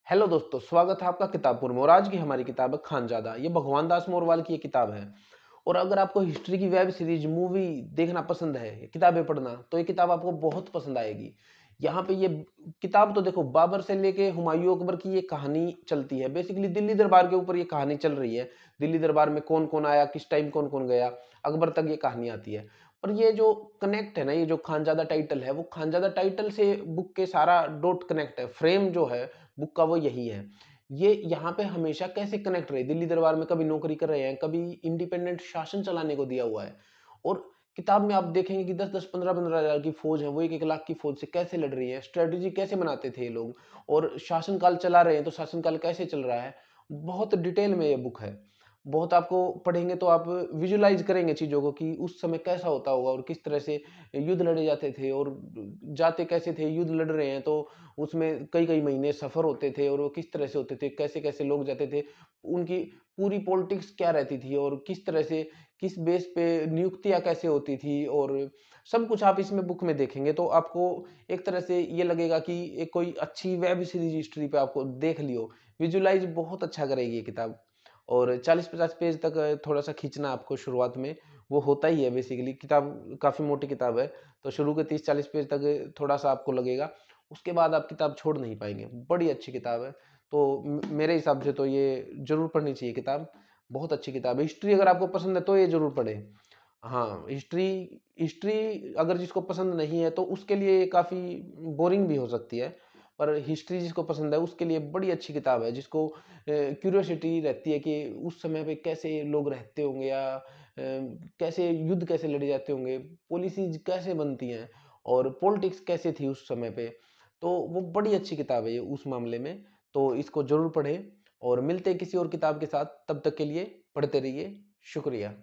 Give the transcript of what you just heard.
Hello दोस्तों, स्वागत है आपका किताबपुर में। और आज की हमारी किताब है खानजादा। ये भगवान दास मोरवाल की ये किताब है। और अगर आपको हिस्ट्री की वेब सीरीज, मूवी देखना पसंद है, किताबें पढ़ना, तो ये किताब आपको बहुत पसंद आएगी। यहाँ पे ये किताब तो देखो, बाबर से लेके हुमायूं अकबर की ये कहानी चलती है। बेसिकली दिल्ली दरबार के ऊपर ये कहानी चल रही है। दिल्ली दरबार में कौन कौन आया, किस टाइम कौन कौन गया, अकबर तक ये कहानी आती है। पर ये जो कनेक्ट है ना, ये जो खानजादा टाइटल है, वो खानजादा टाइटल से बुक के सारा डॉट कनेक्ट है। फ्रेम जो है बुक का वो यही है। ये यहाँ पे हमेशा कैसे कनेक्ट रहे, दिल्ली दरबार में कभी नौकरी कर रहे हैं, कभी इंडिपेंडेंट शासन चलाने को दिया हुआ है। और किताब में आप देखेंगे कि 10-10, 15-15 हजार की फौज है, वो 1-1 लाख की फौज से कैसे लड़ रही है, स्ट्रेटेजी कैसे बनाते थे ये लोग, और शासनकाल चला रहे हैं तो शासनकाल कैसे चल रहा है। बहुत डिटेल में ये बुक है। बहुत आपको पढ़ेंगे तो आप विजुलाइज करेंगे चीज़ों को कि उस समय कैसा होता होगा और किस तरह से युद्ध लड़े जाते थे, और जाते कैसे थे। युद्ध लड़ रहे हैं तो उसमें कई-कई महीने सफ़र होते थे, और वो किस तरह से होते थे, कैसे-कैसे लोग जाते थे, उनकी पूरी पॉलिटिक्स क्या रहती थी, और किस तरह से, किस बेस पे नियुक्तियाँ कैसे होती थी, और सब कुछ आप इसमें बुक में देखेंगे तो आपको एक तरह से ये लगेगा कि एक कोई अच्छी वेब सीरीज़ हिस्ट्री पे आपको देख ली हो। विजुलाइज़ बहुत अच्छा करेगी ये किताब। और 40-50 पेज तक थोड़ा-सा खींचना आपको शुरुआत में, वो होता ही है बेसिकली। किताब काफ़ी मोटी किताब है, तो शुरू के 30-40 पेज तक थोड़ा-सा आपको लगेगा। उसके बाद आप किताब छोड़ नहीं पाएँगे। बड़ी अच्छी किताब है। तो मेरे हिसाब से तो ये ज़रूर पढ़नी चाहिए किताब। बहुत अच्छी किताब है। हिस्ट्री अगर आपको पसंद है तो ये ज़रूर पढ़ें। हाँ, हिस्ट्री हिस्ट्री अगर जिसको पसंद नहीं है तो उसके लिए ये काफ़ी बोरिंग भी हो सकती है। पर हिस्ट्री जिसको पसंद है उसके लिए बड़ी अच्छी किताब है। जिसको क्यूरियोसिटी रहती है कि उस समय पे कैसे लोग रहते होंगे, या कैसे युद्ध कैसे लड़े जाते होंगे, पॉलिसीज़ कैसे बनती हैं, और पॉलिटिक्स कैसे थी उस समय पे। तो वो बड़ी अच्छी किताब है ये उस मामले में। तो इसको ज़रूर पढ़ें। और मिलते हैं किसी और किताब के साथ। तब तक के लिए पढ़ते रहिए। शुक्रिया।